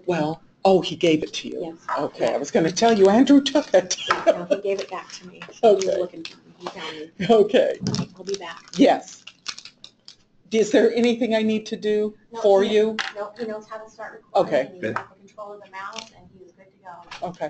Well, oh, he gave it to you? Yes. Okay, I was going to tell you Andrew took it. No, he gave it back to me. So Okay. he was looking for me. He found me. Okay. I'll be back. Yes. Is there anything I need to do for you? No, he knows how to start recording. Okay. And he's got the control of the mouse, and he was good to go. Okay.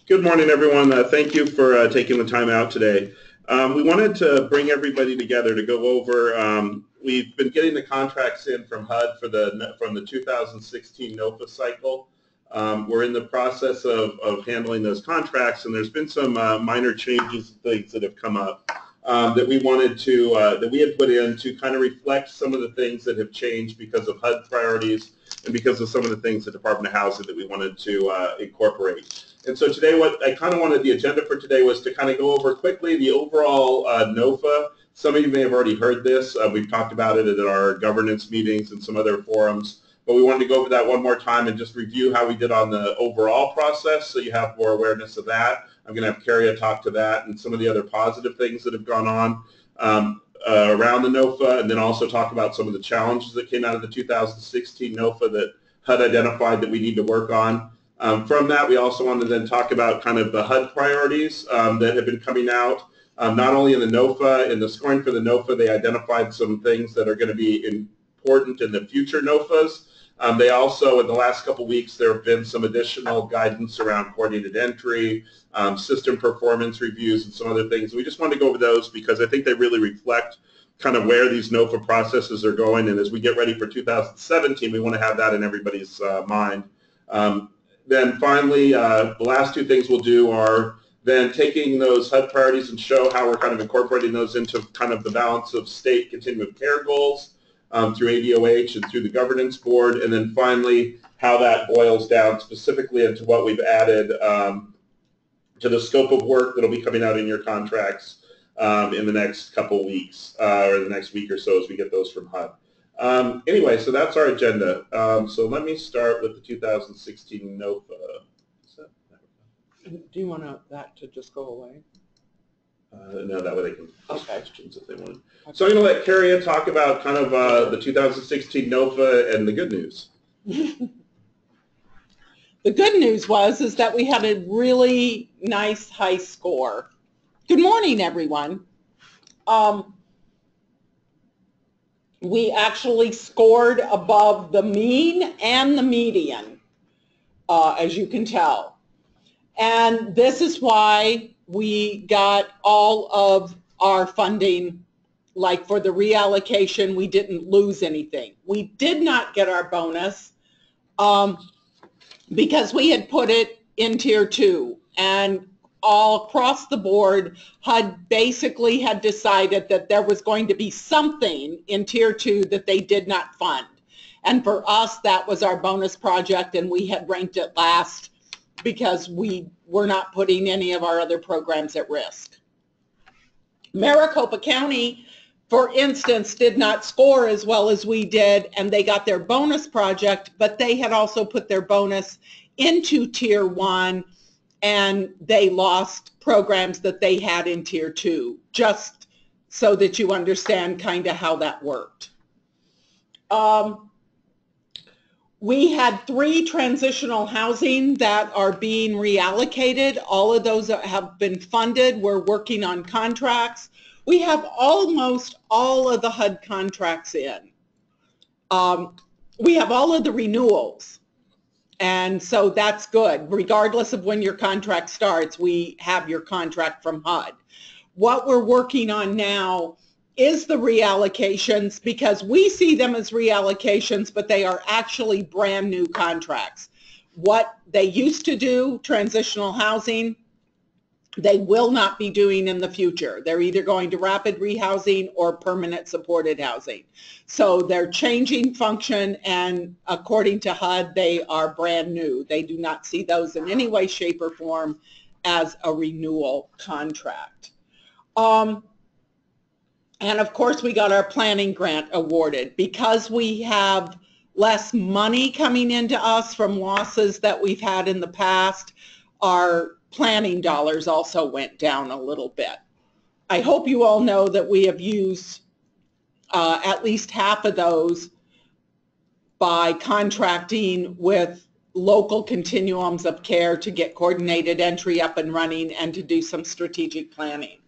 Good morning, everyone. Thank you for taking the time out today. We wanted to bring everybody together to go over. We've been getting the contracts in from HUD from the 2016 NOFA cycle. We're in the process of handling those contracts, and there's been some minor changes and things that have come up that we wanted to that we had put in to kind of reflect some of the things that have changed because of HUD priorities and because of some of the things the Department of Housing that we wanted to incorporate. And so today, what I kind of wanted the agenda for today was to kind of go over quickly the overall NOFA. Some of you may have already heard this. We've talked about it at our governance meetings and some other forums. But we wanted to go over that one more time and just review how we did on the overall process so you have more awareness of that. I'm going to have Carrie talk to that and some of the other positive things that have gone on around the NOFA, and then also talk about some of the challenges that came out of the 2016 NOFA that HUD identified that we need to work on. From that, we also want to then talk about kind of the HUD priorities that have been coming out. Not only in the NOFA, in the scoring for the NOFA, they identified some things that are going to be important in the future NOFAs. They also, in the last couple weeks, there have been some additional guidance around coordinated entry, system performance reviews, and some other things. We just wanted to go over those because I think they really reflect kind of where these NOFA processes are going. And as we get ready for 2017, we want to have that in everybody's mind. Then finally, the last two things we'll do are then taking those HUD priorities and show how we're kind of incorporating those into kind of the balance of state continuum of care goals through ADOH and through the governance board, and then finally how that boils down specifically into what we've added to the scope of work that will be coming out in your contracts in the next couple weeks or the next week or so as we get those from HUD. Anyway, so that's our agenda. So let me start with the 2016 NOFA. Do you want that to just go away? No, that way they can ask Okay. questions if they want. So I'm going to let Carrie talk about kind of the 2016 NOFA and the good news. The good news is that we had a really nice high score. Good morning, everyone. We actually scored above the mean and the median, as you can tell. And this is why we got all of our funding. Like for the reallocation, we didn't lose anything. We did not get our bonus because we had put it in Tier 2. And all across the board, HUD basically had decided that there was going to be something in Tier 2 that they did not fund. And for us, that was our bonus project, and we had ranked it last because we were not putting any of our other programs at risk. Maricopa County, for instance, did not score as well as we did, and they got their bonus project, but they had also put their bonus into Tier 1, and they lost programs that they had in Tier 2, just so that you understand kind of how that worked. We had 3 transitional housing that are being reallocated. All of those have been funded. We're working on contracts. We have almost all of the HUD contracts in. We have all of the renewals. And so that's good. Regardless of when your contract starts, we have your contract from HUD. What we're working on now is the reallocations, because we see them as reallocations, but they are actually brand new contracts. What they used to do, transitional housing, they will not be doing in the future. They're either going to rapid rehousing or permanent supported housing. So they're changing function, and according to HUD, they are brand new. They do not see those in any way, shape, or form as a renewal contract. And of course, we got our planning grant awarded. Because we have less money coming into us from losses that we've had in the past, our planning dollars also went down a little bit. I hope you all know that we have used at least half of those by contracting with local continuums of care to get coordinated entry up and running and to do some strategic planning.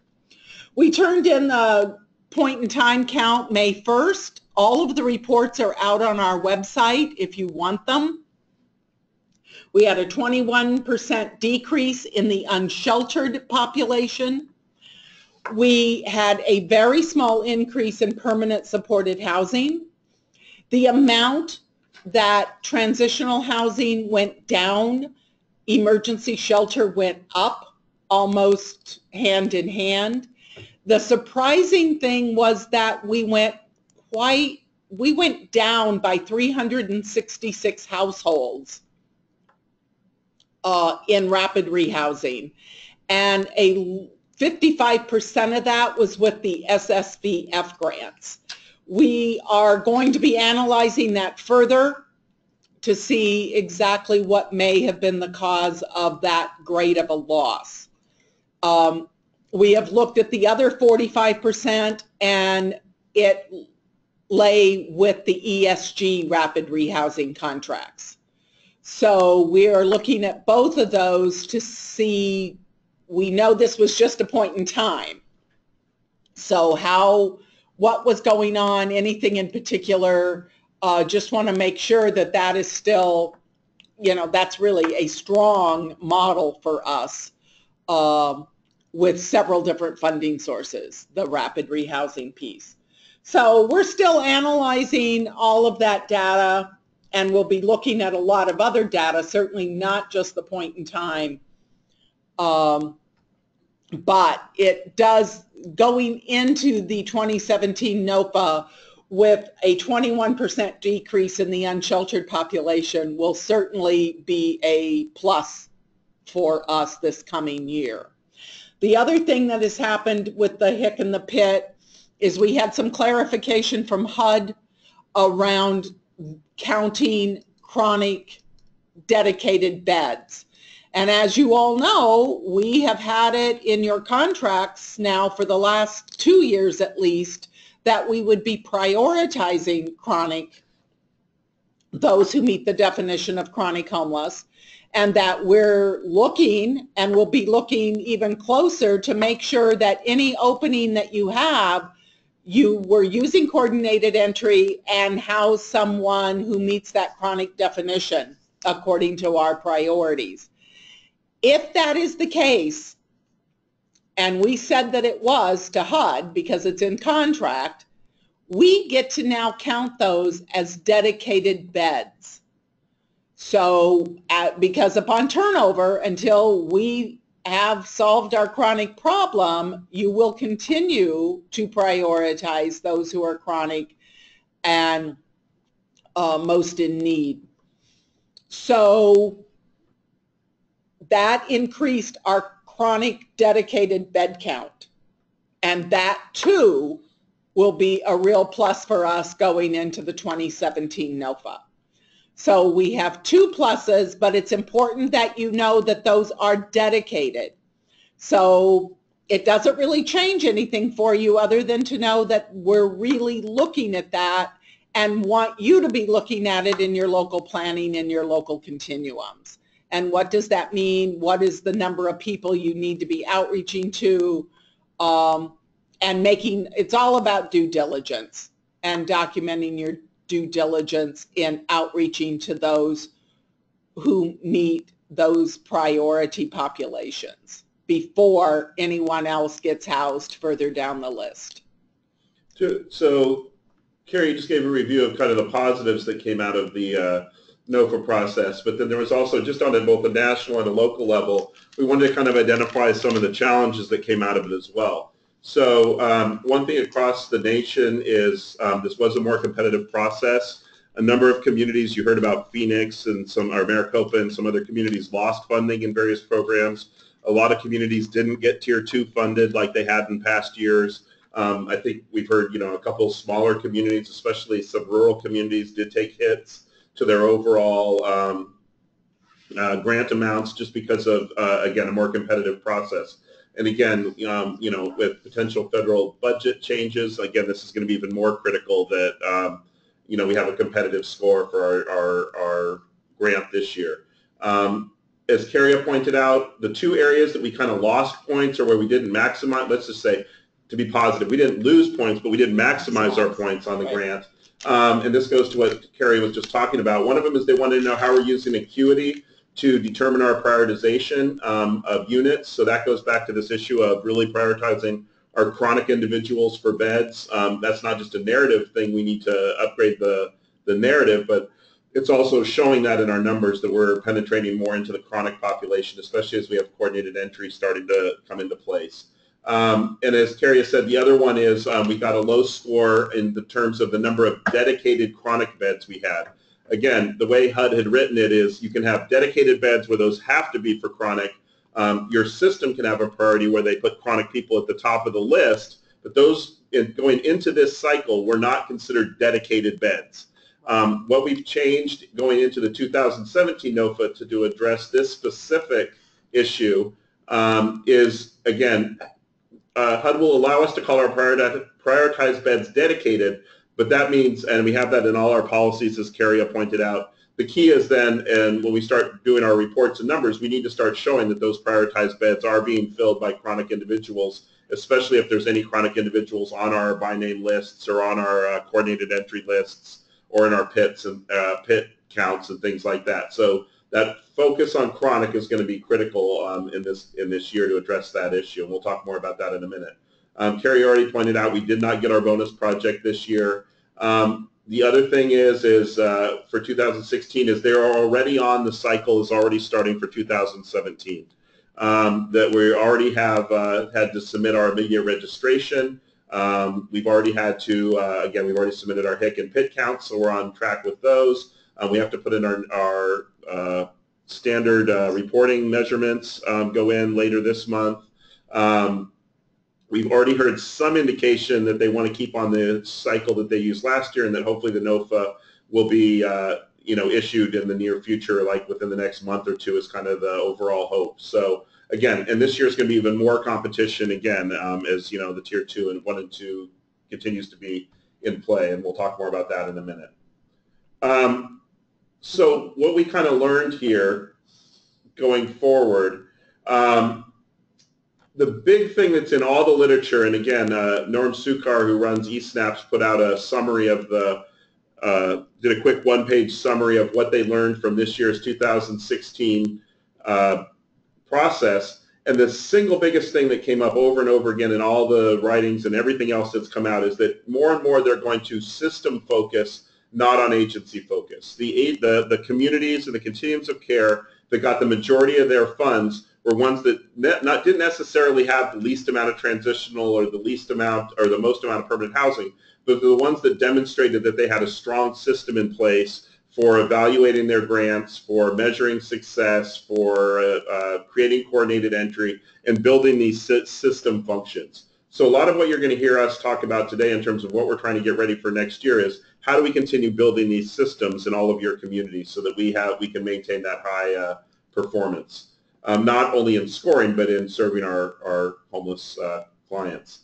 We turned in the point in time count May 1st. All of the reports are out on our website if you want them. We had a 21% decrease in the unsheltered population. We had a very small increase in permanent supported housing. The amount that transitional housing went down, emergency shelter went up almost hand in hand. The surprising thing was that we went down by 366 households in rapid rehousing, and 55% of that was with the SSVF grants. We are going to be analyzing that further to see exactly what may have been the cause of that great of a loss. We have looked at the other 45%, and it lay with the ESG rapid rehousing contracts. So we are looking at both of those to see, we know this was just a point in time. So what was going on, anything in particular, just want to make sure that that is still, that's really a strong model for us with several different funding sources, the rapid rehousing piece. So we're still analyzing all of that data, and we'll be looking at a lot of other data, certainly not just the point in time. But it does, going into the 2017 NOFA with a 21% decrease in the unsheltered population will certainly be a plus for us this coming year. The other thing that has happened with the HIC and the PIT is we had some clarification from HUD around counting chronic dedicated beds. And as you all know, we have had it in your contracts now for the last 2 years at least that we would be prioritizing chronic, those who meet the definition of chronic homeless, and that we're looking and will be looking even closer to make sure that any opening that you have, you were using coordinated entry and house someone who meets that chronic definition according to our priorities. If that is the case, and we said that it was to HUD because it's in contract, we get to now count those as dedicated beds. So because upon turnover, until we have solved our chronic problem, you will continue to prioritize those who are chronic and most in need. So that increased our chronic dedicated bed count, and that too will be a real plus for us going into the 2017 NOFA. So we have 2 pluses, but it's important that you know that those are dedicated. So it doesn't really change anything for you other than to know that we're really looking at that and want you to be looking at it in your local planning and your local continuums. And what does that mean? What is the number of people you need to be outreaching to? And it's all about due diligence and documenting your due diligence in outreaching to those who meet those priority populations before anyone else gets housed further down the list. So Carrie just gave a review of kind of the positives that came out of the NOFA process, but then there was also, just on both a national and a local level, we wanted to kind of identify some of the challenges that came out of it as well. So one thing across the nation is this was a more competitive process. A number of communities, you heard about Phoenix and Maricopa and some other communities lost funding in various programs. A lot of communities didn't get Tier 2 funded like they had in past years. I think we've heard, a couple smaller communities, especially some rural communities, did take hits to their overall grant amounts just because of, again, a more competitive process. And again, with potential federal budget changes, again, this is going to be even more critical that, we have a competitive score for our grant this year. As Carrie pointed out, the two areas that we kind of lost points or where we didn't maximize, let's just say, to be positive, we didn't lose points, but we didn't maximize our points on the grant. And this goes to what Carrie was just talking about. One of them is they wanted to know how we're using acuity to determine our prioritization of units. So that goes back to this issue of really prioritizing our chronic individuals for beds. That's not just a narrative thing. We need to upgrade the narrative, but it's also showing that in our numbers that we're penetrating more into the chronic population, especially as we have coordinated entry starting to come into place. And as Carrie said, the other one is we got a low score in the terms of the number of dedicated chronic beds we had. Again, the way HUD had written it is you can have dedicated beds where those have to be for chronic. Your system can have a priority where they put chronic people at the top of the list, but those going into this cycle were not considered dedicated beds. What we've changed going into the 2017 NOFA to address this specific issue is, again, HUD will allow us to call our prioritized beds dedicated, but that means, and we have that in all our policies, as Carrie pointed out, the key is then, and when we start doing our reports and numbers, we need to start showing that those prioritized beds are being filled by chronic individuals, especially if there's any chronic individuals on our by name lists or on our coordinated entry lists or in our PITs and PIT counts and things like that. So that focus on chronic is going to be critical in this year to address that issue, and we'll talk more about that in a minute. Carrie already pointed out we did not get our bonus project this year. The other thing is for 2016 is they're already on the cycle is already starting for 2017. That we already have had to submit our immediate registration. We've already had to, again, we've already submitted our HIC and PIT counts, so we're on track with those. We have to put in our standard reporting measurements go in later this month. We've already heard some indication that they want to keep on the cycle that they used last year, and that hopefully the NOFA will be issued in the near future, like within the next month or two is kind of the overall hope. So again, and this year is going to be even more competition again as the tier 2 and 1 and 2 continues to be in play, and we'll talk more about that in a minute. So what we kind of learned here going forward, the big thing that's in all the literature, and again, Norm Sukar, who runs eSnaps, put out a summary of did a quick one-page summary of what they learned from this year's 2016 process. And the single biggest thing that came up over and over again in all the writings and everything else that's come out is that more and more they're going to system focus, not on agency focus. The communities and the continuums of care that got the majority of their funds were ones that didn't necessarily have the least amount of transitional or the least amount or the most amount of permanent housing, but the ones that demonstrated that they had a strong system in place for evaluating their grants, for measuring success, for creating coordinated entry, and building these system functions. So a lot of what you're going to hear us talk about today in terms of what we're trying to get ready for next year is how do we continue building these systems in all of your communities so that we can maintain that high performance. Not only in scoring, but in serving our homeless clients.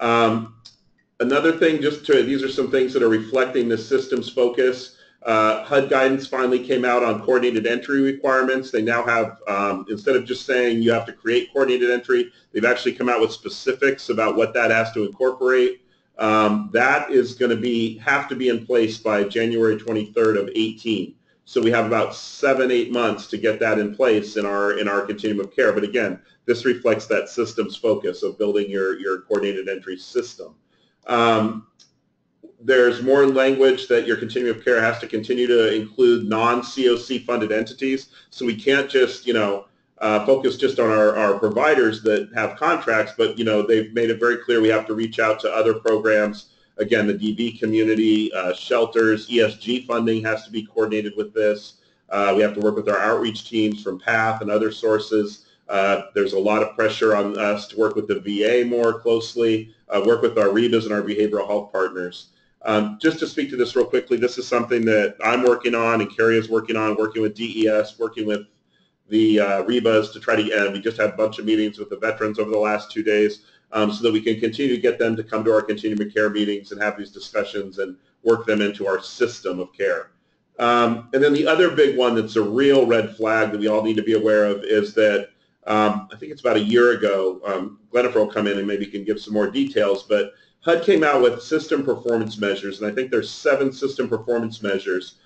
Another thing, these are some things that are reflecting the systems focus. HUD guidance finally came out on coordinated entry requirements. They now have, instead of just saying you have to create coordinated entry, they've actually come out with specifics about what that has to incorporate. That is going to have to be in place by January 23rd of 18. So we have about 7-8 months to get that in place in our continuum of care. But again, this reflects that systems focus of building your coordinated entry system. There's more language that your continuum of care has to continue to include non-COC funded entities. So we can't just focus just on our providers that have contracts, but they've made it very clear we have to reach out to other programs. Again, the DB community, shelters, ESG funding has to be coordinated with this. We have to work with our outreach teams from PATH and other sources. There's a lot of pressure on us to work with the VA more closely, work with our REBAs and our behavioral health partners. Just to speak to this real quickly, this is something that I'm working on and Carrie is working on, working with DES, working with the REBAs to try to, we just had a bunch of meetings with the veterans over the last 2 days. So that we can continue to get them to come to our continuum of care meetings and have these discussions and work them into our system of care. And then the other big one that's a real red flag that we all need to be aware of is that I think it's about a year ago, Glennifer will come in and maybe can give some more details, but HUD came out with system performance measures, and I think there's 7 system performance measures.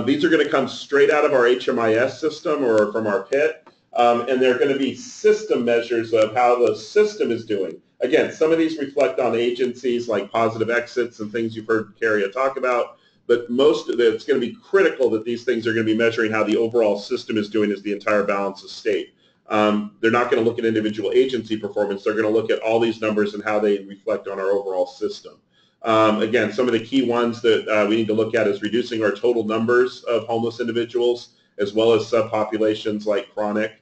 These are going to come straight out of our HMIS system or from our PIT, and they're going to be system measures of how the system is doing. Again, some of these reflect on agencies like positive exits and things you've heard Carrie talk about, but most of it's going to be critical that these things are going to be measuring how the overall system is doing as the entire balance of state. They're not going to look at individual agency performance. They're going to look at all these numbers and how they reflect on our overall system. Again, some of the key ones that we need to look at is reducing our total numbers of homeless individuals as well as subpopulations like chronic.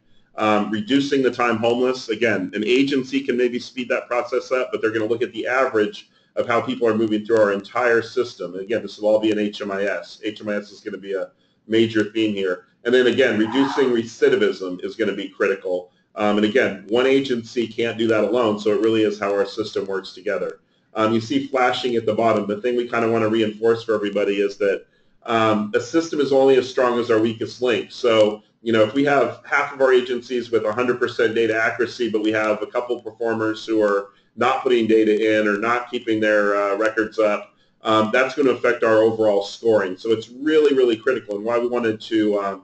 Reducing the time homeless. Again, an agency can maybe speed that process up, but they're going to look at the average of how people are moving through our entire system. And again, this will all be in HMIS. HMIS is going to be a major theme here. And then again, reducing recidivism is going to be critical. And again, one agency can't do that alone, so it really is how our system works together. You see flashing at the bottom. The thing we kind of want to reinforce for everybody is that a system is only as strong as our weakest link. So, you know, if we have half of our agencies with 100% data accuracy, but we have a couple performers who are not putting data in or not keeping their records up, that's going to affect our overall scoring. So it's really, really critical, and why we wanted to,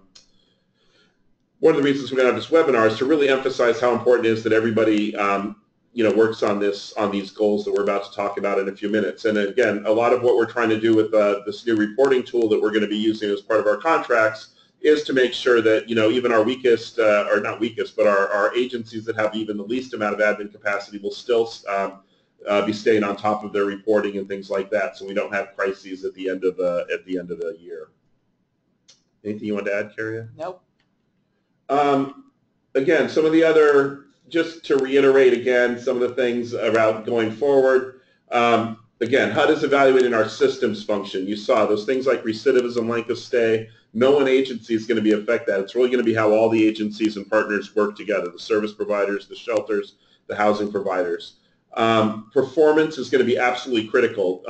one of the reasons we're going to have this webinar is to really emphasize how important it is that everybody you know, works on these goals that we're about to talk about in a few minutes. And again, a lot of what we're trying to do with this new reporting tool that we're going to be using as part of our contracts is to make sure that, you know, even our weakest, or not weakest, but our agencies that have even the least amount of admin capacity will still be staying on top of their reporting and things like that, so we don't have crises at the end of the year. Anything you want to add, Carrie? Nope. Again, some of the other, just to reiterate again, some of the things about going forward. Again, HUD is evaluating our systems function. You saw those things like recidivism, length of stay. No one agency is going to be affected. It's really going to be how all the agencies and partners work together, the service providers, the shelters, the housing providers. Performance is going to be absolutely critical.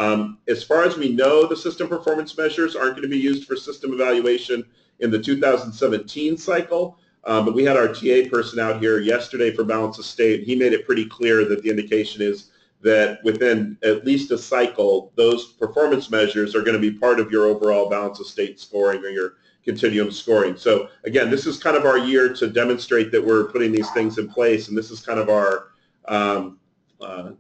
As far as we know, the system performance measures aren't going to be used for system evaluation in the 2017 cycle. But we had our TA person out here yesterday for balance of state. He made it pretty clear that the indication is that within at least a cycle, those performance measures are going to be part of your overall balance of state scoring or your continuum scoring. So again, this is kind of our year to demonstrate that we're putting these things in place, and this is kind of our,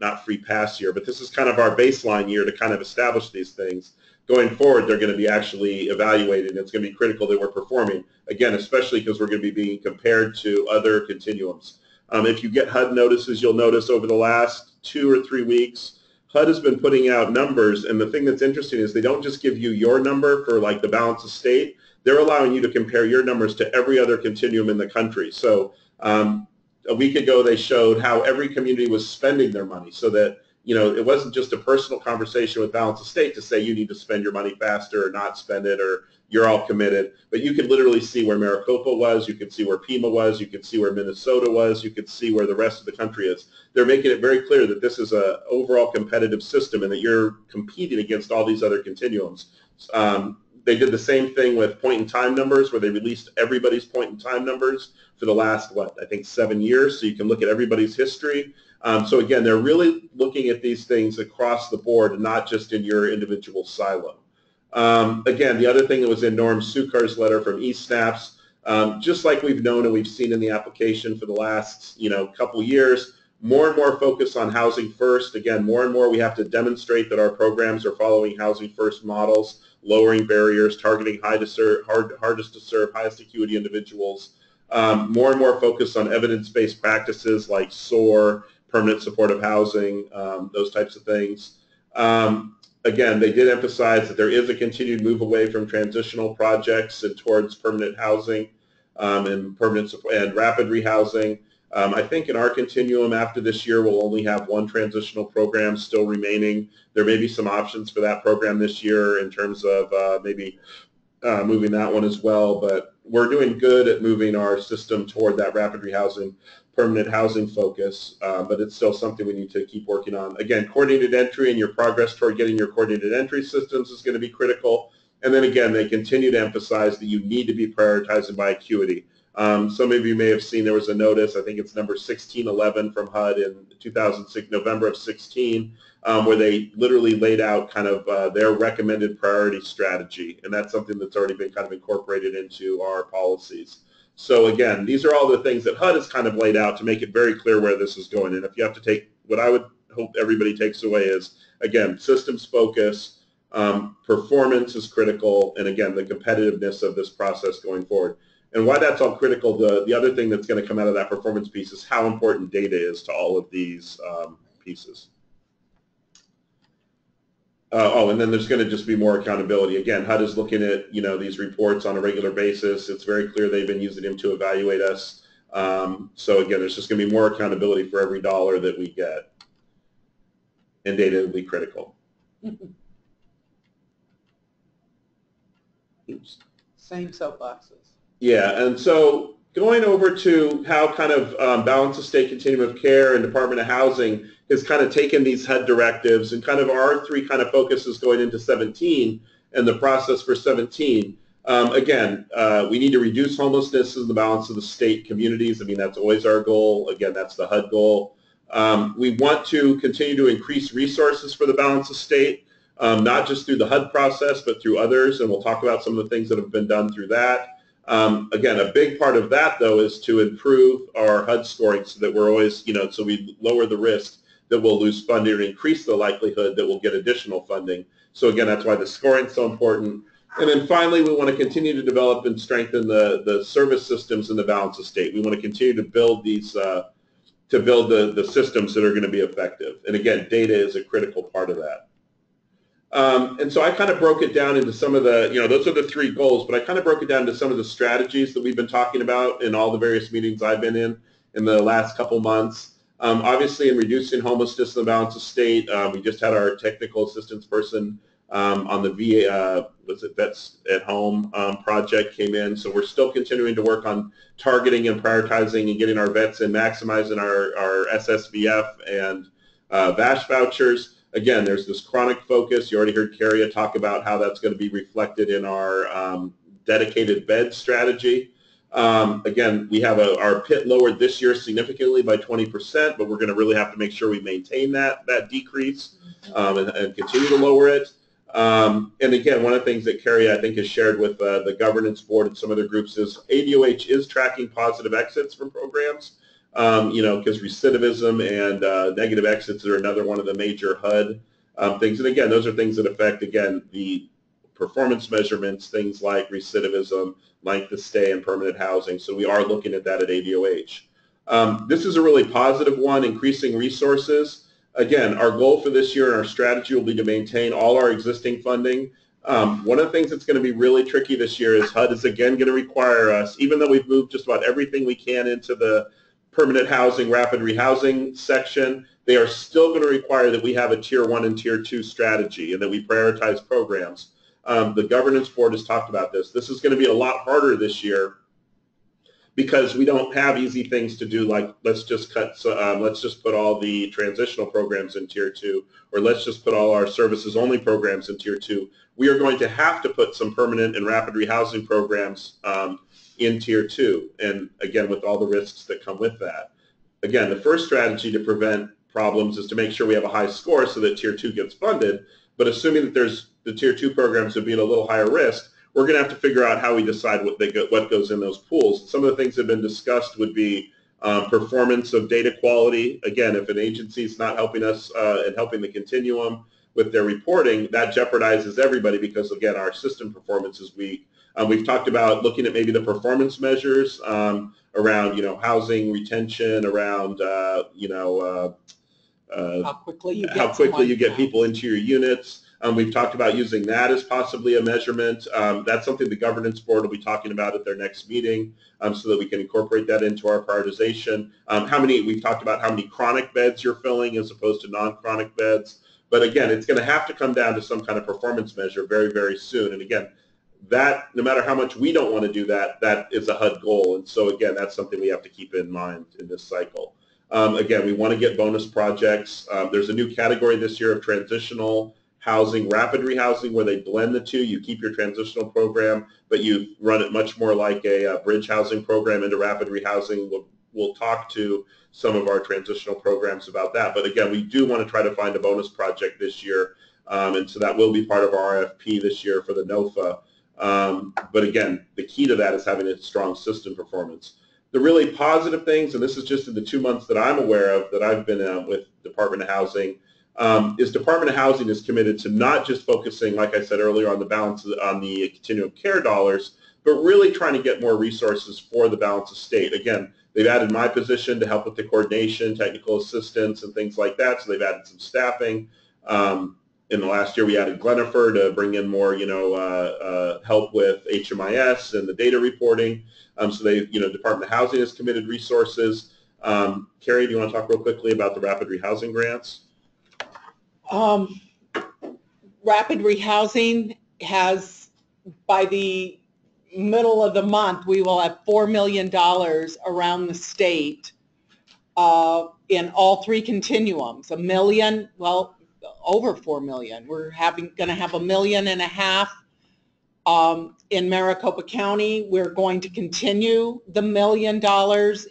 not free pass year, but this is kind of our baseline year to kind of establish these things. Going forward, they're going to be actually evaluated, and it's going to be critical that we're performing, again, especially because we're going to be being compared to other continuums. If you get HUD notices, you'll notice over the last 2 or 3 weeks, HUD has been putting out numbers, and the thing that's interesting is they don't just give you your number for like the balance of state, they're allowing you to compare your numbers to every other continuum in the country. So a week ago they showed how every community was spending their money, so that, you know, it wasn't just a personal conversation with balance of state to say you need to spend your money faster or not spend it or you're all committed, but you could literally see where Maricopa was, you could see where Pima was, you could see where Minnesota was, you could see where the rest of the country is. They're making it very clear that this is an overall competitive system and that you're competing against all these other continuums. They did the same thing with point-in-time numbers, where they released everybody's point-in-time numbers for the last, I think 7 years, so you can look at everybody's history. So again, they're really looking at these things across the board and not just in your individual silo. Again, the other thing that was in Norm Sukar's letter from eSnaps, just like we've known and we've seen in the application for the last, you know, couple years, more and more focus on housing first. Again, more and more we have to demonstrate that our programs are following housing first models, lowering barriers, targeting hardest to serve, highest acuity individuals. More and more focus on evidence-based practices like SOAR, permanent supportive housing, those types of things. Again, they did emphasize that there is a continued move away from transitional projects and towards permanent housing and permanent and rapid rehousing. I think in our continuum after this year, we'll only have one transitional program still remaining. There may be some options for that program this year in terms of maybe moving that one as well. But we're doing good at moving our system toward that rapid rehousing, permanent housing focus, but it's still something we need to keep working on. Again, coordinated entry and your progress toward getting your coordinated entry systems is going to be critical. And then again, they continue to emphasize that you need to be prioritizing by acuity. Some of you may have seen there was a notice, I think it's number 1611 from HUD in 2006, November of 16, where they literally laid out kind of their recommended priority strategy. And that's something that's already been kind of incorporated into our policies. So again, these are all the things that HUD has kind of laid out to make it very clear where this is going. And if you have to take, what I would hope everybody takes away is, again, systems focus, performance is critical, and again, the competitiveness of this process going forward. And why that's all critical, the other thing that's going to come out of that performance piece is how important data is to all of these pieces. And then there's going to just be more accountability. Again, HUD is looking at these reports on a regular basis. It's very clear they've been using them to evaluate us. So again, there's just going to be more accountability for every dollar that we get, and data will be critical. Oops. Same soapboxes. Yeah, and so going over to how kind of Balanced Estate Continuum of Care and Department of Housing has kind of taken these HUD directives and kind of our three kind of focuses going into 17 and the process for 17. Again, we need to reduce homelessness in the balance of the state communities. I mean, that's always our goal. Again, that's the HUD goal. We want to continue to increase resources for the Balanced Estate, not just through the HUD process, but through others, and we'll talk about some of the things that have been done through that. Again, a big part of that, though, is to improve our HUD scoring so that we're always, so we lower the risk that we'll lose funding and increase the likelihood that we'll get additional funding. So again, that's why the scoring is so important. And then finally, we want to continue to develop and strengthen the service systems in the Balanced Estate. We want to continue to build these, the systems that are going to be effective. And again, data is a critical part of that. And so I kind of broke it down into some of the, those are the three goals, but I kind of broke it down into some of the strategies that we've been talking about in all the various meetings I've been in the last couple months. Obviously, in reducing homelessness in the Balanced Estate, we just had our technical assistance person on the VA, Vets at Home project came in. So we're still continuing to work on targeting and prioritizing and getting our vets and maximizing our SSVF and VASH vouchers. Again, there's this chronic focus. You already heard Carrie talk about how that's going to be reflected in our dedicated bed strategy. Again, we have our PIT lowered this year significantly by 20%, but we're going to really have to make sure we maintain that decrease and continue to lower it. And again, one of the things that Carrie, I think, has shared with the governance board and some other groups is ADOH is tracking positive exits from programs. Because recidivism and negative exits are another one of the major HUD things. And again, those are things that affect, again, the performance measurements, things like recidivism, length of stay, and permanent housing. So we are looking at that at ADOH. This is a really positive one, increasing resources. Again, our goal for this year and our strategy will be to maintain all our existing funding. One of the things that's going to be really tricky this year is HUD is again going to require us, even though we've moved just about everything we can into the permanent housing, rapid rehousing section, they are still going to require that we have a tier 1 and tier 2 strategy and that we prioritize programs. The governance board has talked about this. This is going to be a lot harder this year because we don't have easy things to do like let's just put all the transitional programs in tier 2, or let's just put all our services only programs in tier 2. We are going to have to put some permanent and rapid rehousing programs in tier 2, and again with all the risks that come with that. Again, the first strategy to prevent problems is to make sure we have a high score so that tier 2 gets funded, but assuming that there's the tier 2 programs would be at a little higher risk, we're going to have to figure out how we decide what goes in those pools. Some of the things that have been discussed would be performance of data quality. Again, if an agency is not helping us and helping the continuum with their reporting, that jeopardizes everybody because, again, our system performance is weak. We've talked about looking at maybe the performance measures around, housing retention, around, how quickly you get people into your units. We've talked about using that as possibly a measurement. That's something the governance board will be talking about at their next meeting so that we can incorporate that into our prioritization. We've talked about how many chronic beds you're filling as opposed to non-chronic beds. But again, it's going to have to come down to some kind of performance measure very, very soon. And again, that, no matter how much we don't want to do that, that is a HUD goal. And so again, that's something we have to keep in mind in this cycle. Again, we want to get bonus projects. There's a new category this year of transitional housing, rapid rehousing, where they blend the two. You keep your transitional program, but you run it much more like a bridge housing program into rapid rehousing. We'll talk to some of our transitional programs about that. But again, we do want to try to find a bonus project this year. And so that will be part of our RFP this year for the NOFA. But again, the key to that is having a strong system performance. The really positive things, and this is just in the 2 months that I'm aware of that I've been with Department of Housing, is Department of Housing is committed to not just focusing, like I said earlier, on the balance on the continuum care dollars, but really trying to get more resources for the balance of state. Again, they've added my position to help with the coordination, technical assistance, and things like that. So they've added some staffing. In the last year, we added Glenifer to bring in more, help with HMIS and the data reporting. So they, Department of Housing has committed resources. Carrie, do you want to talk real quickly about the rapid rehousing grants? Rapid rehousing has, by the middle of the month, we will have $4 million around the state in all three continuums. $1 million, well, over 4 million. We're going to have $1.5 million in Maricopa County. We're going to continue the $1 million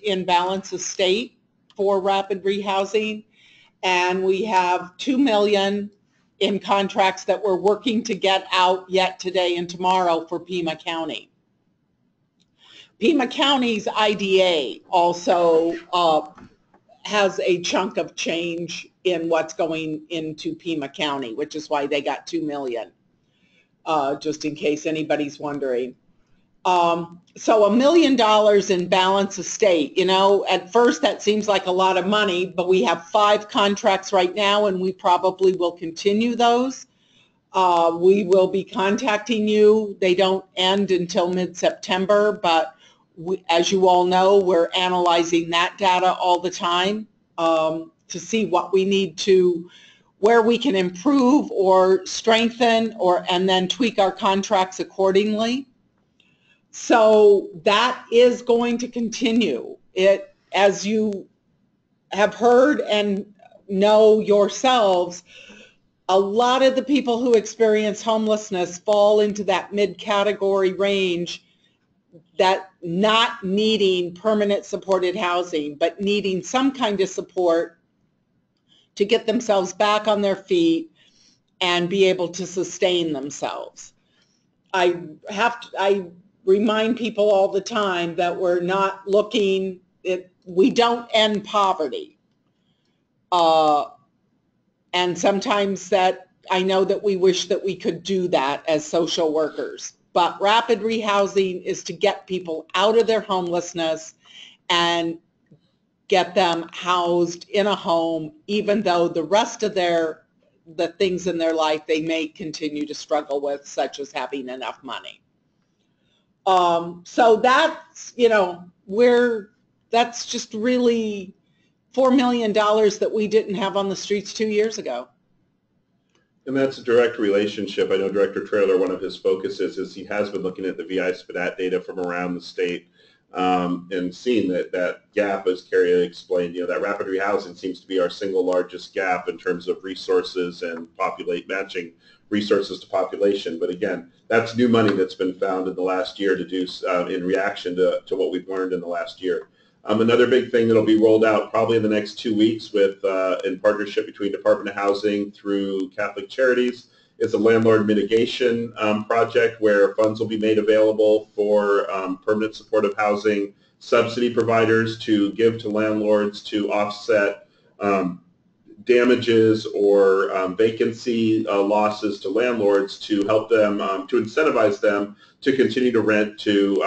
in balance of state for rapid rehousing, and we have $2 million in contracts that we're working to get out yet today and tomorrow for Pima County. Pima County's IDA also has a chunk of change in what's going into Pima County, which is why they got $2 million, just in case anybody's wondering. So $1 million in balance of state, at first that seems like a lot of money, but we have 5 contracts right now, and we probably will continue those. We will be contacting you. They don't end until mid-September, but as you all know, we're analyzing that data all the time to see what we need to, where we can improve or strengthen, and then tweak our contracts accordingly. So that is going to continue. As you have heard and know yourselves, a lot of the people who experience homelessness fall into that mid-category range, that not needing permanent supported housing, but needing some kind of support to get themselves back on their feet and be able to sustain themselves. I remind people all the time that we're not looking, we don't end poverty. And sometimes that, I know that we wish that we could do that as social workers. But rapid rehousing is to get people out of their homelessness and get them housed in a home, even though the rest of the things in their life they may continue to struggle with, such as having enough money. So that's, that's just really $4 million that we didn't have on the streets 2 years ago. And that's a direct relationship. I know Director Traylor, one of his focuses is he has been looking at the VI SPDAT data from around the state and seeing that gap, as Carrie explained, that rapid rehousing seems to be our single largest gap in terms of resources and matching resources to population. But again, that's new money that's been found in the last year to do in reaction to what we've learned in the last year. Another big thing that'll be rolled out probably in the next 2 weeks in partnership between Department of Housing through Catholic Charities is a landlord mitigation project where funds will be made available for permanent supportive housing subsidy providers to give to landlords to offset damages or vacancy losses to landlords, to help them, to incentivize them to continue to rent to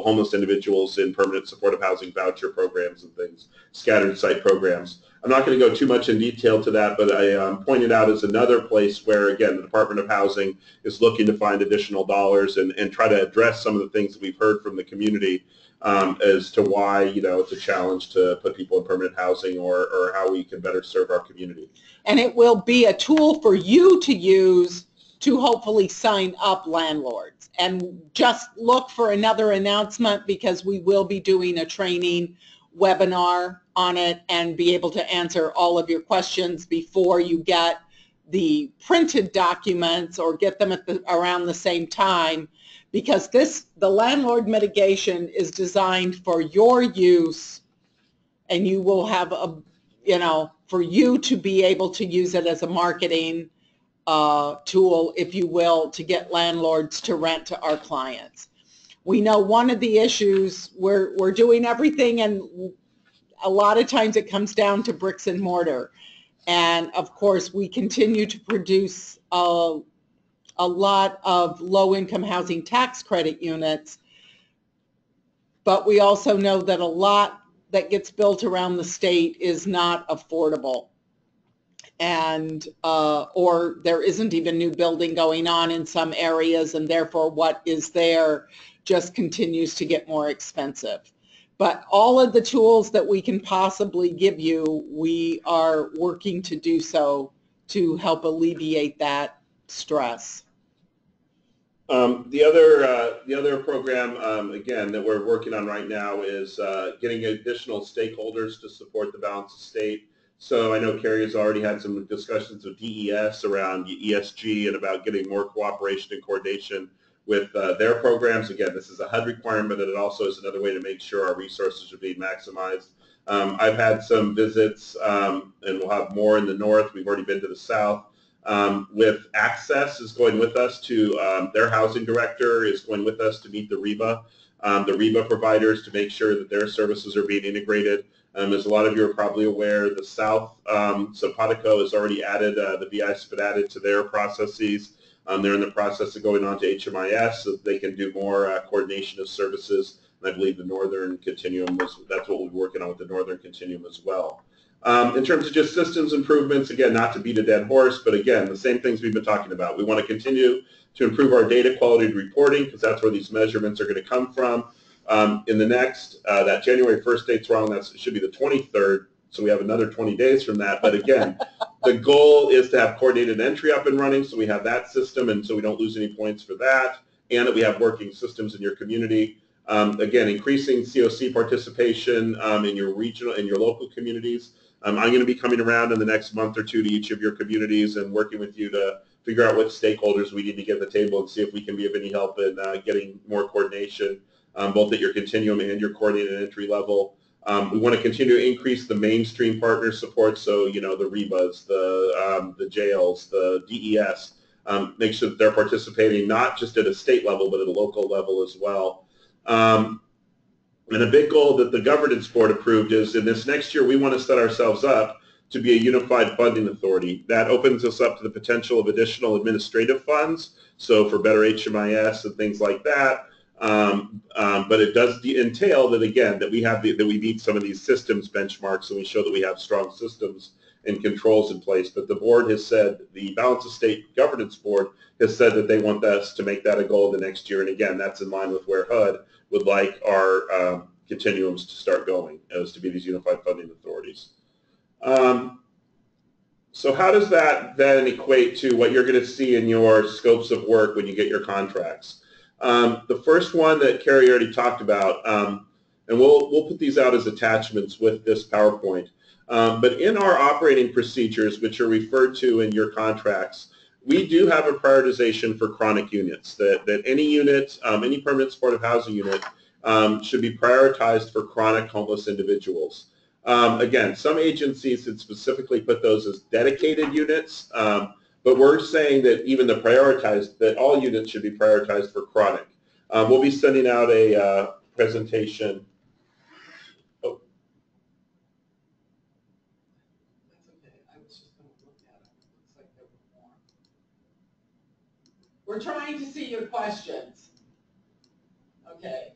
homeless individuals in permanent supportive housing voucher programs and things, scattered site programs. I'm not going to go too much in detail to that, but I pointed out as another place where, again, the Department of Housing is looking to find additional dollars and try to address some of the things that we've heard from the community as to why, it's a challenge to put people in permanent housing or how we can better serve our community. And it will be a tool for you to use to hopefully sign up landlords. And just look for another announcement because we will be doing a training webinar on it and be able to answer all of your questions before you get the printed documents or get them at around the same time, because the landlord mitigation is designed for your use, and you will have for you to be able to use it as a marketing tool, if you will, to get landlords to rent to our clients. We know one of the issues, we're doing everything, and a lot of times it comes down to bricks and mortar. And of course, we continue to produce a lot of low-income housing tax credit units, but we also know that a lot that gets built around the state is not affordable. And or there isn't even new building going on in some areas, and therefore what is there just continues to get more expensive. But all of the tools that we can possibly give you, we are working to do so to help alleviate that stress. The other program, again, that we're working on right now is getting additional stakeholders to support the balance of state. So I know Carrie has already had some discussions with DES around ESG and about getting more cooperation and coordination with their programs. Again, this is a HUD requirement, and it also is another way to make sure our resources are being maximized. I've had some visits, and we'll have more in the north. We've already been to the south. With Access is going with us to, their housing director is going with us to meet the REBA providers to make sure that their services are being integrated. As a lot of you are probably aware, the South, so Potico has already added, the VI's been added to their processes. They're in the process of going on to HMIS so that they can do more coordination of services. And I believe the Northern Continuum, that's what we're working on with the Northern Continuum as well. In terms of just systems improvements, again, not to beat a dead horse, but again, the same things we've been talking about. We want to continue to improve our data quality and reporting because that's where these measurements are going to come from. In the next, that January 1st date's wrong, that should be the 23rd, so we have another 20 days from that. But again, the goal is to have coordinated entry up and running so we have that system and so we don't lose any points for that, and that we have working systems in your community. Again, increasing COC participation in your regional and your local communities. I'm going to be coming around in the next month or two to each of your communities and working with you to figure out what stakeholders we need to get at the table and see if we can be of any help in getting more coordination, both at your continuum and your coordinated entry level. We want to continue to increase the mainstream partner support, so the REBAs, the jails, the DES, make sure that they're participating not just at a state level but at a local level as well. And a big goal that the governance board approved is in this next year we want to set ourselves up to be a unified funding authority. That opens us up to the potential of additional administrative funds, so for better HMIS and things like that. But it does entail that, again, that we meet some of these systems benchmarks and we show that we have strong systems and controls in place. But the board has said, the Balance of State Governance Board has said that they want us to make that a goal the next year. And again, that's in line with where HUD would like our continuums to start going, as to be these unified funding authorities. So how does that then equate to what you're going to see in your scopes of work when you get your contracts? The first one that Carrie already talked about, and we'll put these out as attachments with this PowerPoint, but in our operating procedures, which are referred to in your contracts, we do have a prioritization for chronic units, that any unit, any permanent supportive housing unit should be prioritized for chronic homeless individuals. Again, some agencies had specifically put those as dedicated units, but we're saying that even the prioritized, that all units should be prioritized for chronic. We'll be sending out a presentation. Oh. That's okay. I was just going to look at it. It looks like there were more. We're trying to see your questions. Okay.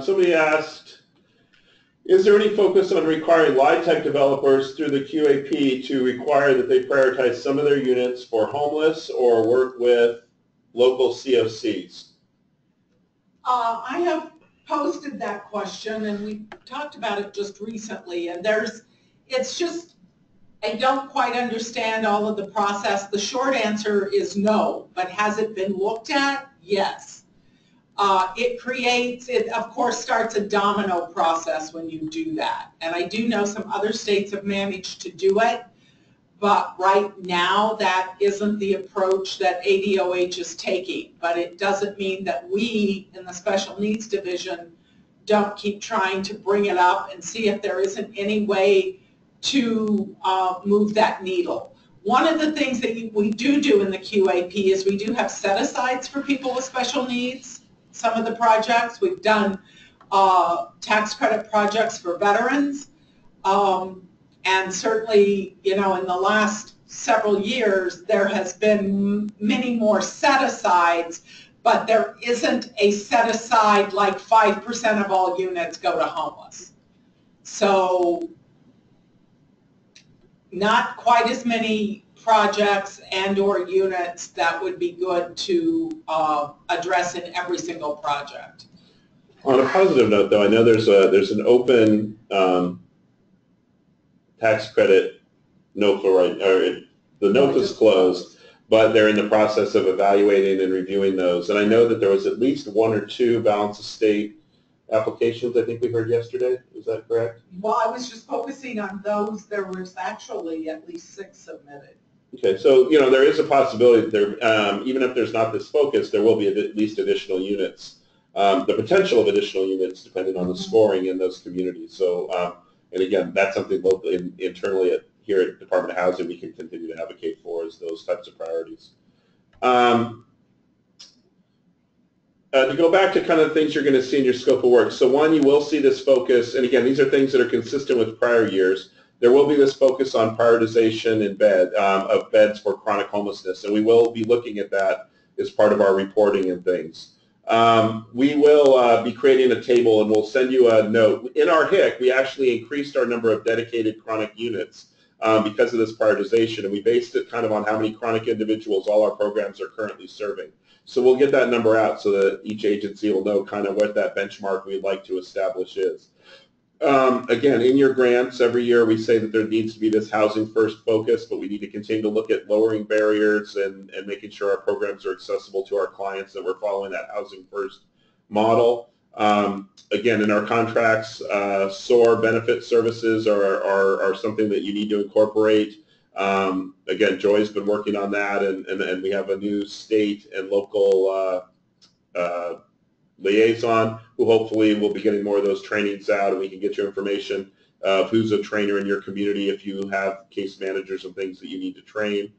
Somebody asked, is there any focus on requiring LIHTC developers through the QAP to require that they prioritize some of their units for homeless or work with local COCs? I have posted that question, and we talked about it just recently, and it's just I don't quite understand all of the process. The short answer is no, but has it been looked at? Yes. It of course starts a domino process when you do that. And I do know some other states have managed to do it, but right now that isn't the approach that ADOH is taking. But it doesn't mean that we in the Special Needs Division don't keep trying to bring it up and see if there isn't any way to move that needle. One of the things that we do in the QAP is we do have set-asides for people with special needs. Some of the projects, we've done tax credit projects for veterans, and certainly, you know, in the last several years, there has been many more set-asides, but there isn't a set-aside like 5% of all units go to homeless. So not quite as many projects and or units that would be good to address in every single project. On a positive note, though, I know there's an open tax credit NOFA right now. The NOFA is closed, but they're in the process of evaluating and reviewing those. And I know that there was at least one or two balance of state applications I think we heard yesterday. Is that correct? Well, I was just focusing on those. There was actually at least 6 submitted. Okay, so you know there is a possibility that there, even if there's not this focus, there will be at least additional units. The potential of additional units depending on the scoring in those communities. So, and again, that's something locally, internally here at Department of Housing we can continue to advocate for is those types of priorities. To go back to kind of the things you're going to see in your scope of work. So one, you will see this focus, and again, these are things that are consistent with prior years. There will be this focus on prioritization in of beds for chronic homelessness, and we will be looking at that as part of our reporting and things. We will be creating a table, and we'll send you a note. In our HIC, we actually increased our number of dedicated chronic units because of this prioritization, and we based it kind of on how many chronic individuals all our programs are currently serving. So we'll get that number out so that each agency will know kind of what that benchmark we'd like to establish is. Again, in your grants, every year we say that there needs to be this housing first focus, but we need to continue to look at lowering barriers and making sure our programs are accessible to our clients, that we're following that housing first model. Again, in our contracts, SOAR benefit services are something that you need to incorporate. Again, Joy's been working on that, and we have a new state and local liaison who hopefully will be getting more of those trainings out, and we can get you information of who's a trainer in your community if you have case managers and things that you need to train.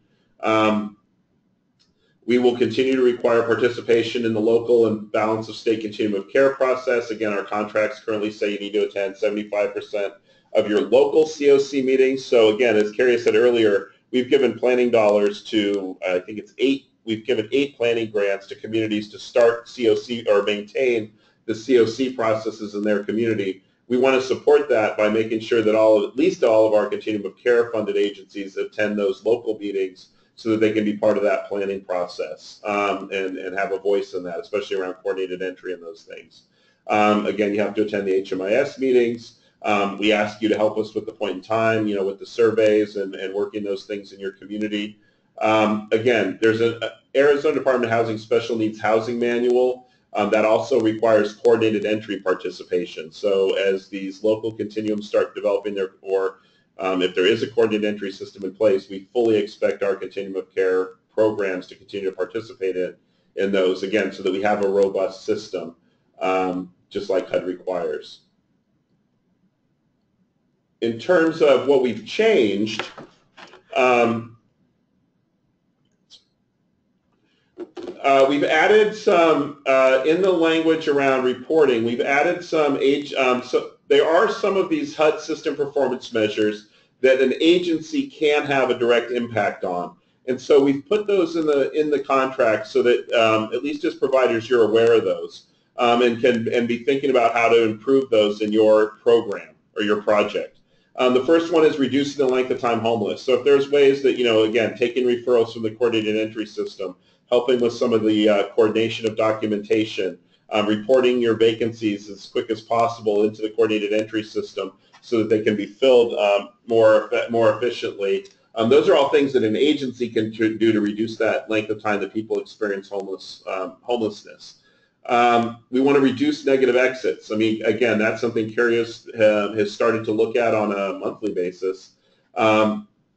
We will continue to require participation in the local and balance of state continuum of care process. Again, our contracts currently say you need to attend 75% of your local COC meetings. So again, as Carrie said earlier, we've given planning dollars to, I think it's 8, we've given 8 planning grants to communities to start COC or maintain the COC processes in their community. We want to support that by making sure that at least all of our continuum of care funded agencies attend those local meetings so that they can be part of that planning process and have a voice in that, especially around coordinated entry and those things. Again, you have to attend the HMIS meetings. We ask you to help us with the point in time, you know, with the surveys and working those things in your community. Again, there's an Arizona Department of Housing Special Needs Housing Manual that also requires coordinated entry participation. So as these local continuums start developing if there is a coordinated entry system in place, we fully expect our continuum of care programs to continue to participate in those, again, so that we have a robust system, just like HUD requires. In terms of what we've changed, we've added some, in the language around reporting, we've added some so there are some of these HUD system performance measures that an agency can have a direct impact on. And so we've put those in the contract so that at least as providers you're aware of those and can be thinking about how to improve those in your program or your project. The first one is reducing the length of time homeless. So if there's ways that, you know, again, taking referrals from the coordinated entry system, helping with some of the coordination of documentation, reporting your vacancies as quick as possible into the coordinated entry system so that they can be filled more efficiently. Those are all things that an agency can do to reduce that length of time that people experience homelessness. We want to reduce negative exits. I mean, again, that's something Carrie has started to look at on a monthly basis.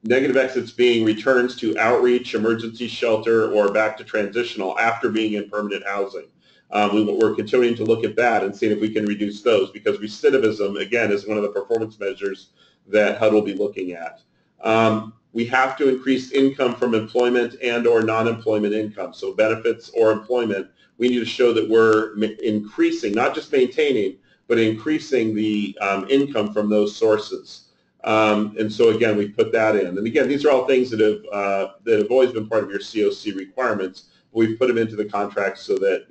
Negative exits being returns to outreach, emergency shelter, or back to transitional after being in permanent housing. We're continuing to look at that and see if we can reduce those, because recidivism, again, is one of the performance measures that HUD will be looking at. We have to increase income from employment and or non-employment income, so benefits or employment. We need to show that we're increasing, not just maintaining, but increasing the income from those sources. And so again, we put that in. And again, these are all things that have always been part of your COC requirements. But we've put them into the contract so that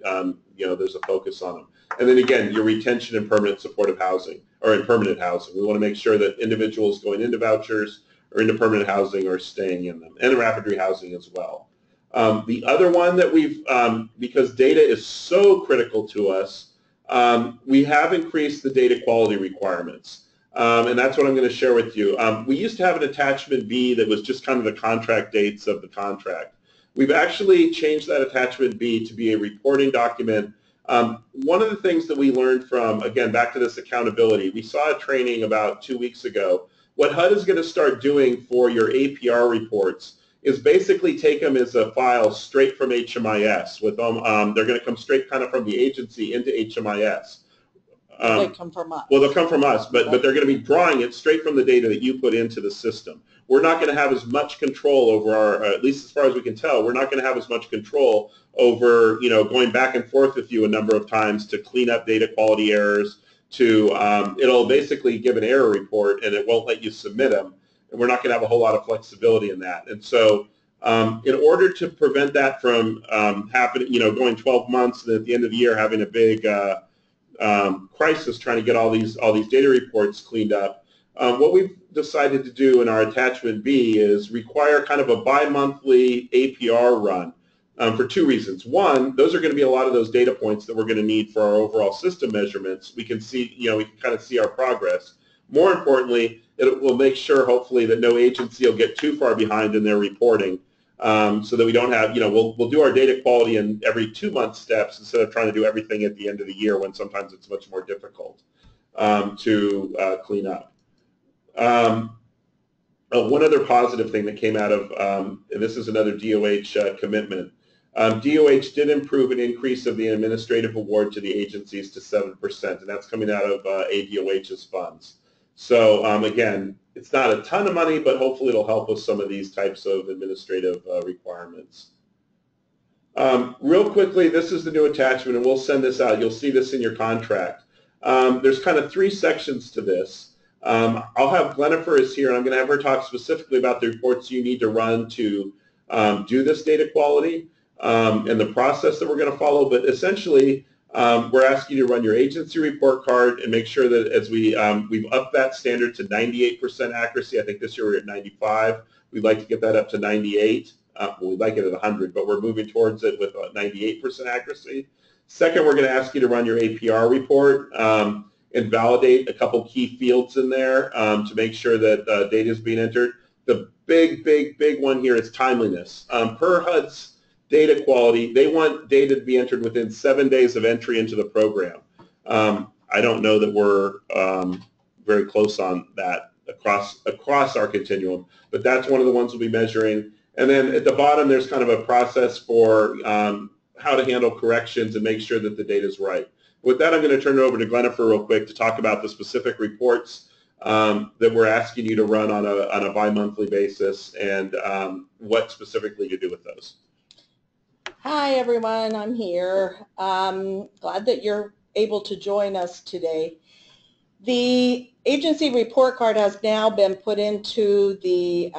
there's a focus on them. And then again, your retention and permanent supportive housing, or in permanent housing. We want to make sure that individuals going into vouchers or into permanent housing are staying in them, and rapid rehousing as well. The other one that we've, because data is so critical to us, we have increased the data quality requirements. And that's what I'm going to share with you. We used to have an attachment B that was just kind of the contract dates of the contract. We've actually changed that attachment B to be a reporting document. One of the things that we learned from, again, back to this accountability, we saw a training about 2 weeks ago. What HUD is going to start doing for your APR reports is basically take them as a file straight from HMIS. With them, they're going to come straight kind of from the agency into HMIS. They come from us. Well, they'll come from us, but they're going to be drawing it straight from the data that you put into the system. We're not going to have as much control over our, at least as far as we can tell, we're not going to have as much control over, going back and forth with you a number of times to clean up data quality errors, to, it'll basically give an error report and it won't let you submit them. And we're not going to have a whole lot of flexibility in that. And so in order to prevent that from happening, going 12 months and at the end of the year having a big crisis trying to get all these data reports cleaned up, what we've decided to do in our attachment B is require kind of a bi-monthly APR run for 2 reasons. One, those are going to be a lot of those data points that we're going to need for our overall system measurements. We can see, we can kind of see our progress. More importantly, it will make sure, hopefully, that no agency will get too far behind in their reporting, so that we don't have, we'll do our data quality in every 2-month steps instead of trying to do everything at the end of the year when sometimes it's much more difficult to clean up. One other positive thing that came out of, and this is another DOH commitment, DOH did improve an increase of the administrative award to the agencies to 7%, and that's coming out of ADOH's funds. So again, it's not a ton of money, but hopefully it'll help with some of these types of administrative requirements. Real quickly, this is the new attachment, and we'll send this out. You'll see this in your contract. There's kind of 3 sections to this. I'll have Glennifer is here, and I'm going to have her talk specifically about the reports you need to run to do this data quality and the process that we're going to follow. But essentially, we're asking you to run your agency report card and make sure that as we've upped that standard to 98% accuracy. I think this year we're at 95. We'd like to get that up to 98. We'd like it at 100, but we're moving towards it with 98% accuracy. Second, we're going to ask you to run your APR report and validate a couple key fields in there to make sure that data is being entered. The big one here is timeliness. Per HUD's data quality, they want data to be entered within 7 days of entry into the program. I don't know that we're very close on that across our continuum, but that's one of the ones we'll be measuring. And then at the bottom, there's kind of a process for how to handle corrections and make sure that the data is right. With that, I'm going to turn it over to Glennifer real quick to talk about the specific reports that we're asking you to run on a bi-monthly basis and what specifically you do with those. Hi, everyone. I'm here. Glad that you're able to join us today. The agency report card has now been put into the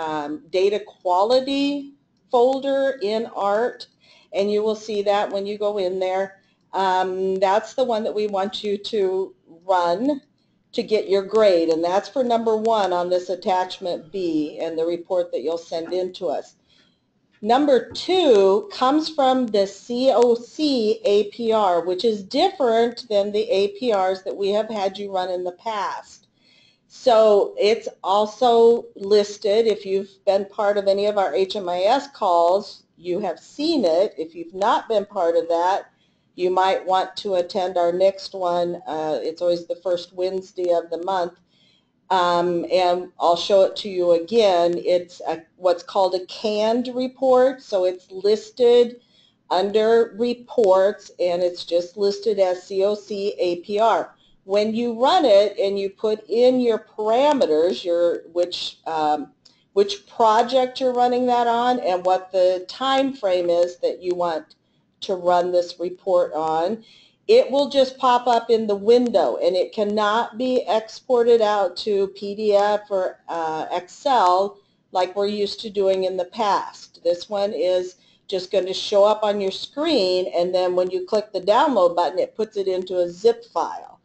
data quality folder in ART, and you will see that when you go in there. That's the one that we want you to run to get your grade, and that's for number 1 on this attachment B and the report that you'll send in to us. Number 2 comes from the COC APR, which is different than the APRs that we have had you run in the past. So it's also listed. If you've been part of any of our HMIS calls, you have seen it. If you've not been part of that, you might want to attend our next one. It's always the first Wednesday of the month. And I'll show it to you again. It's what's called a canned report, so it's listed under reports, and it's just listed as COC APR. When you run it and you put in your parameters, which project you're running that on and what the time frame is that you want to run this report on, it will just pop up in the window, and it cannot be exported out to PDF or Excel like we're used to doing in the past. This one is just going to show up on your screen, and then when you click the download button, it puts it into a zip file.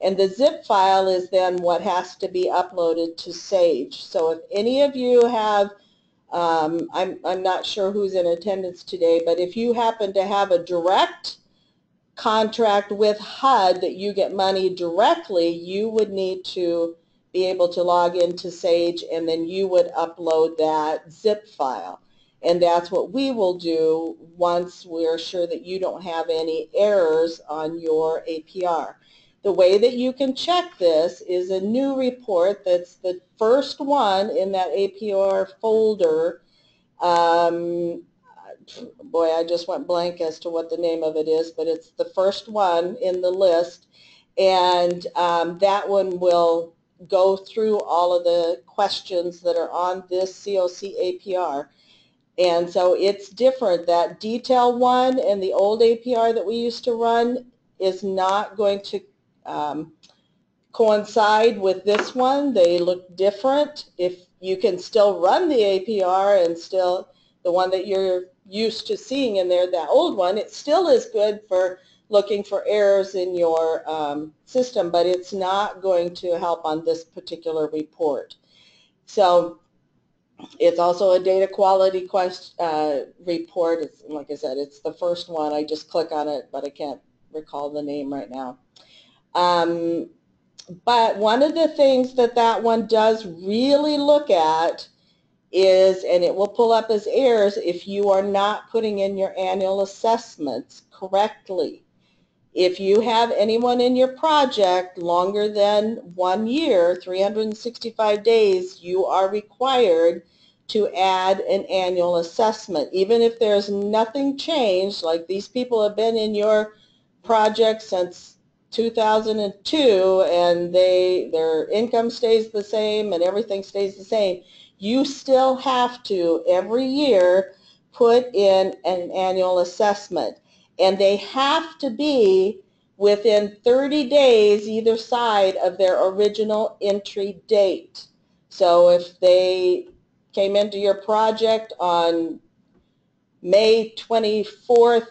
And the zip file is then what has to be uploaded to Sage. So if any of you have, I'm not sure who's in attendance today, but if you happen to have a direct contract with HUD that you get money directly, you would need to be able to log into Sage, and then you would upload that zip file. And that's what we will do once we're sure that you don't have any errors on your APR. The way that you can check this is a new report that's the first one in that APR folder. Boy, I just went blank as to what the name of it is, but it's the first one in the list, and that one will go through all of the questions that are on this COC APR. And so it's different. That detail one and the old APR that we used to run is not going to coincide with this one. They look different. If you can still run the APR and still the one that you're used to seeing in there, that old one, it still is good for looking for errors in your system, but it's not going to help on this particular report. So it's also a data quality report. It's, like I said, it's the first one. I just click on it, but I can't recall the name right now. But one of the things that that one does really look at is, and it will pull up as errors if you are not putting in your annual assessments correctly. If you have anyone in your project longer than 1 year, 365 days, you are required to add an annual assessment. Even if there's nothing changed, like these people have been in your project since 2002 and their income stays the same and everything stays the same, you still have to every year put in an annual assessment, and they have to be within 30 days either side of their original entry date. So if they came into your project on May 24th,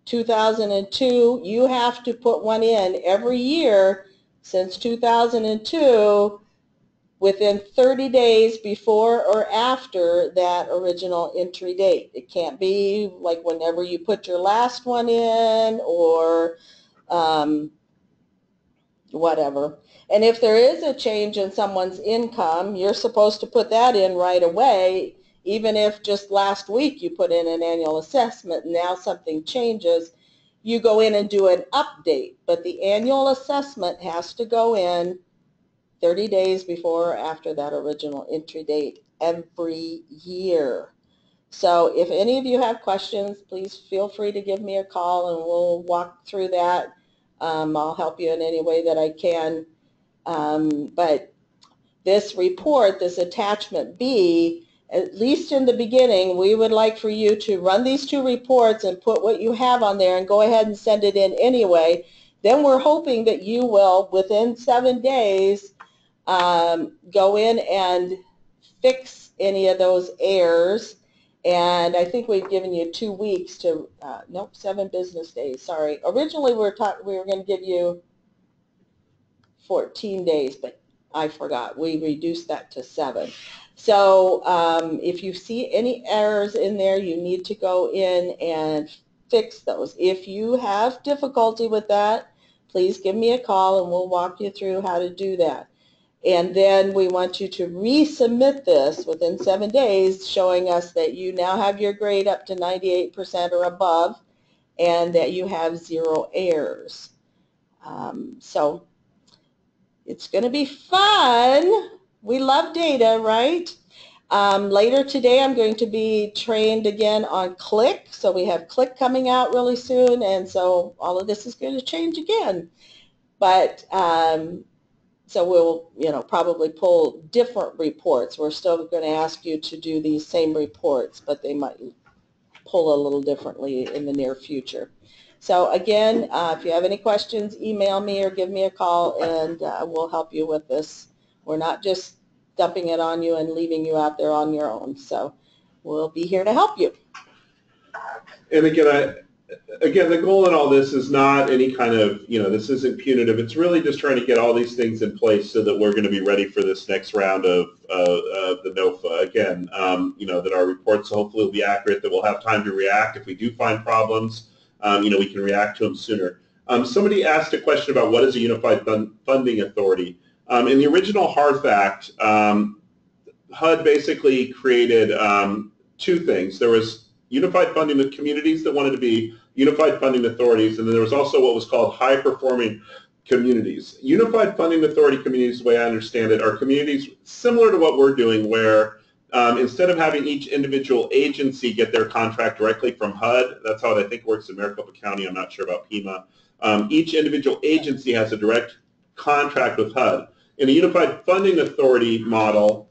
2002, you have to put one in every year since 2002 within 30 days before or after that original entry date. It can't be like whenever you put your last one in or whatever. And if there is a change in someone's income, you're supposed to put that in right away, even if just last week you put in an annual assessment and now something changes, you go in and do an update. But the annual assessment has to go in 30 days before or after that original entry date every year. So if any of you have questions, please feel free to give me a call and we'll walk through that. I'll help you in any way that I can. But this report, this attachment B, at least in the beginning, we would like for you to run these 2 reports and put what you have on there and go ahead and send it in anyway. Then we're hoping that you will, within 7 days, go in and fix any of those errors. And I think we've given you 2 weeks to, nope, 7 business days, sorry. Originally we were going to give you 14 days, but I forgot. We reduced that to 7. So if you see any errors in there, you need to go in and fix those. If you have difficulty with that, please give me a call and we'll walk you through how to do that. And then we want you to resubmit this within 7 days, showing us that you now have your grade up to 98% or above and that you have 0 errors. So it's going to be fun. We love data, right? Later today I'm going to be trained again on Click. So we have Click coming out really soon, and so all of this is going to change again. But so we'll probably pull different reports. We're still going to ask you to do these same reports, but they might pull a little differently in the near future. So again, if you have any questions, email me or give me a call, and we'll help you with this. We're not just dumping it on you and leaving you out there on your own. So we'll be here to help you. And again, the goal in all this is not any kind of, this isn't punitive. It's really just trying to get all these things in place so that we're going to be ready for this next round of the NOFA. Again, that our reports hopefully will be accurate, that we'll have time to react. If we do find problems, we can react to them sooner. Somebody asked a question about what is a Unified Funding Authority. In the original HARF Act, HUD basically created 2 things. There was unified funding with communities that wanted to be unified funding authorities, and then there was also what was called high-performing communities. Unified funding authority communities, the way I understand it, are communities similar to what we're doing, where instead of having each individual agency get their contract directly from HUD, that's how I think it works in Maricopa County, I'm not sure about Pima, each individual agency has a direct contract with HUD. In a unified funding authority model,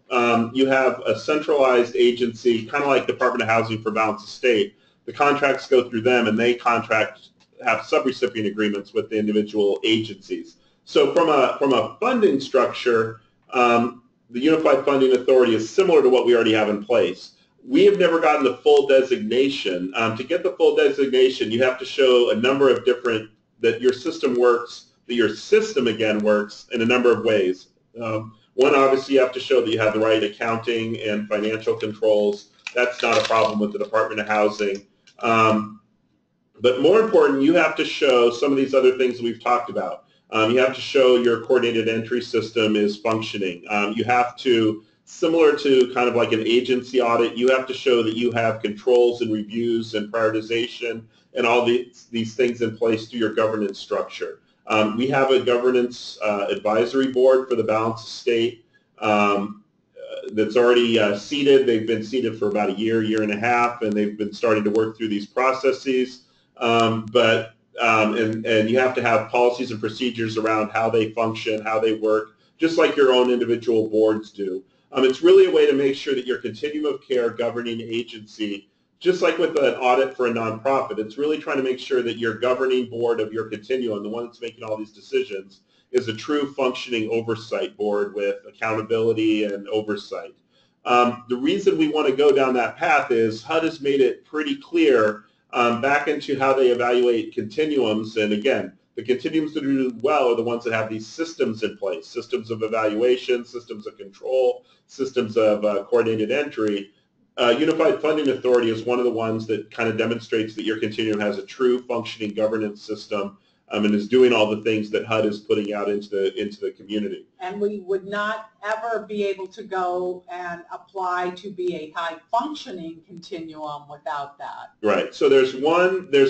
you have a centralized agency, kind of like Department of Housing for Balance of State. The contracts go through them, and they have subrecipient agreements with the individual agencies. So from a funding structure, the Unified Funding Authority is similar to what we already have in place. We have never gotten the full designation. To get the full designation, you have to show a number of different, that your system works, that your system, again, works in a number of ways. One, obviously, you have to show that you have the right accounting and financial controls. That's not a problem with the Department of Housing. But more important, you have to show some of these other things that we've talked about. You have to show your coordinated entry system is functioning. You have to, similar to kind of like an agency audit, you have to show that you have controls and reviews and prioritization and all these things in place through your governance structure. We have a governance advisory board for the Balance of State that's already seated. They've been seated for about a year, year and a half, and they've been starting to work through these processes. And you have to have policies and procedures around how they function, how they work, just like your own individual boards do. It's really a way to make sure that your continuum of care governing agency, just like with an audit for a nonprofit, it's really trying to make sure that your governing board of your continuum, the one that's making all these decisions, is a true functioning oversight board with accountability and oversight. The reason we want to go down that path is HUD has made it pretty clear back into how they evaluate continuums. And again, the continuums that do well are the ones that have these systems in place, systems of evaluation, systems of control, systems of coordinated entry. Unified Funding Authority is one of the ones that kind of demonstrates that your continuum has a true functioning governance system and is doing all the things that HUD is putting out into the community. And we would not ever be able to go and apply to be a high-functioning continuum without that. Right. So there's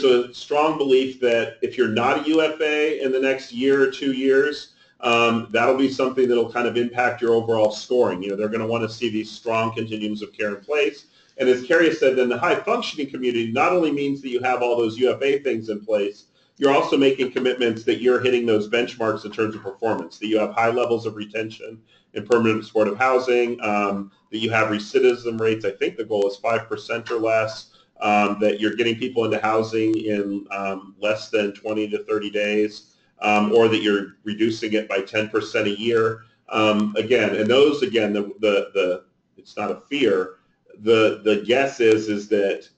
a strong belief that if you're not a UFA in the next year or 2 years, that'll be something that'll kind of impact your overall scoring. They're going to want to see these strong continuums of care in place. And as Carrie said, then the high-functioning community not only means that you have all those UFA things in place, you're also making commitments that you're hitting those benchmarks in terms of performance, that you have high levels of retention in permanent supportive housing, that you have recidivism rates. I think the goal is 5% or less, that you're getting people into housing in less than 20 to 30 days, or that you're reducing it by 10% a year. Again, it's not a fear. The guess is that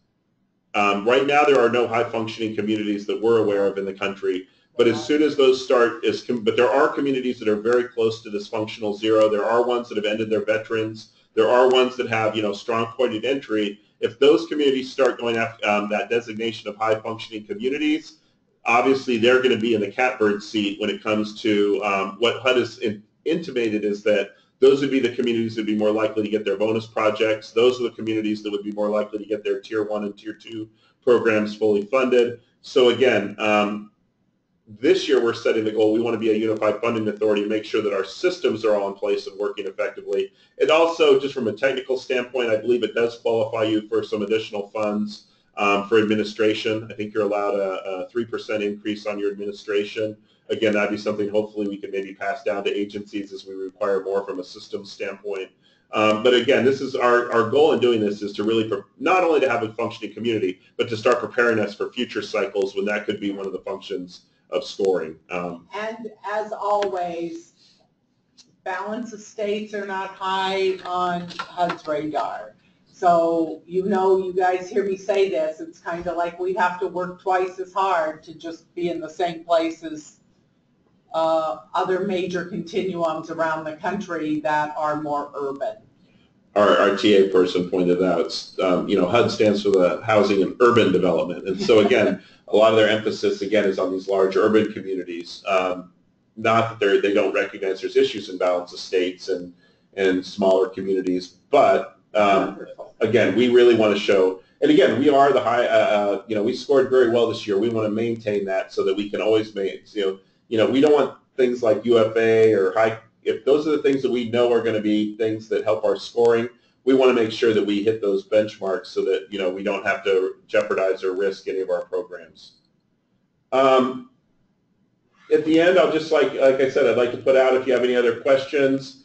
right now there are no high-functioning communities that we're aware of in the country. But as soon as those start, but there are communities that are very close to this functional zero. There are ones that have ended their veterans There are ones that have, strong pointed entry. If those communities start going after that designation of high functioning communities, obviously they're going to be in the catbird seat when it comes to what HUD has intimated is that those would be the communities that would be more likely to get their bonus projects. Those are the communities that would be more likely to get their Tier 1 and Tier 2 programs fully funded. So again, this year we're setting the goal. We want to be a unified funding authority and make sure that our systems are all in place and working effectively. It also, just from a technical standpoint, I believe it does qualify you for some additional funds for administration. I think you're allowed a 3% increase on your administration. Again, that'd be something hopefully we can maybe pass down to agencies as we require more from a systems standpoint. But again, this is our goal in doing this is to really not only to have a functioning community, but to start preparing us for future cycles when that could be one of the functions of scoring. And as always, balance of states are not high on HUD's radar. So you guys hear me say this, it's kind of like we have to work twice as hard to just be in the same place as other major continuums around the country that are more urban. Our TA person pointed out, HUD stands for the Housing and Urban Development. And so again, a lot of their emphasis, again, is on these large urban communities. Not that they don't recognize there's issues in balance of states and smaller communities, but again, we really want to show, and again, we are the high, we scored very well this year. We want to maintain that so that we can always we don't want things like UFA or high, if those are the things that we know are going to be things that help our scoring, we want to make sure that we hit those benchmarks so that, we don't have to jeopardize or risk any of our programs. At the end, I'll just like I said, I'd like to put out if you have any other questions.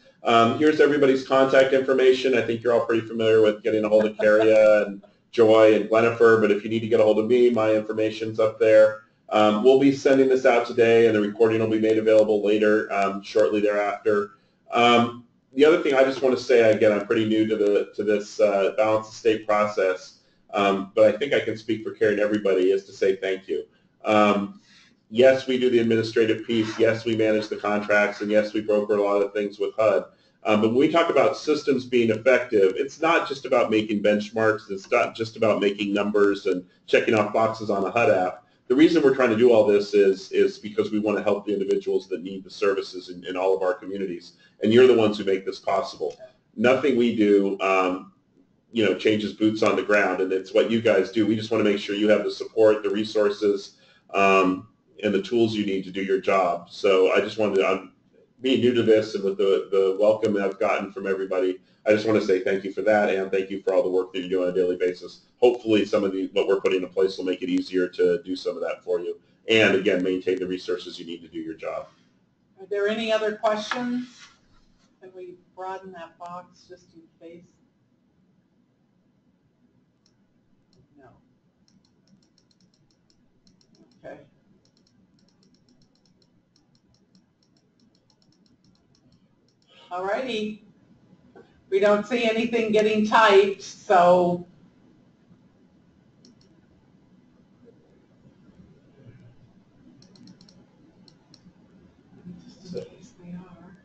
Here's everybody's contact information. I think you're all pretty familiar with getting a hold of Caria and Joy and Glenifer, but if you need to get a hold of me, my information's up there. We'll be sending this out today, and the recording will be made available later, shortly thereafter. The other thing I just want to say, again, I'm pretty new to this balance of state process, but I think I can speak for Carrie and everybody, is to say thank you. Yes, we do the administrative piece. Yes, we manage the contracts, and yes, we broker a lot of things with HUD. But when we talk about systems being effective, it's not just about making benchmarks. It's not just about making numbers and checking off boxes on a HUD app. The reason we're trying to do all this is because we want to help the individuals that need the services in all of our communities. And you're the ones who make this possible. Nothing we do, changes boots on the ground, and it's what you guys do. We just want to make sure you have the support, the resources, and the tools you need to do your job. So I just wanted to, I'm being new to this, and with the welcome that I've gotten from everybody, I just want to say thank you for that, and thank you for all the work that you do on a daily basis. Hopefully some of what we're putting in place will make it easier to do some of that for you. And again, maintain the resources you need to do your job. Are there any other questions? Can we broaden that box just in case? No. Okay. All righty. We don't see anything getting typed, so just in case they are.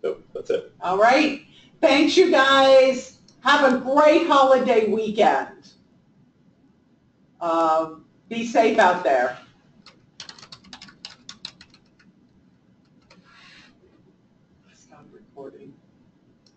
Nope, that's it. All right. Thanks, you guys. Have a great holiday weekend. Be safe out there. Stop recording.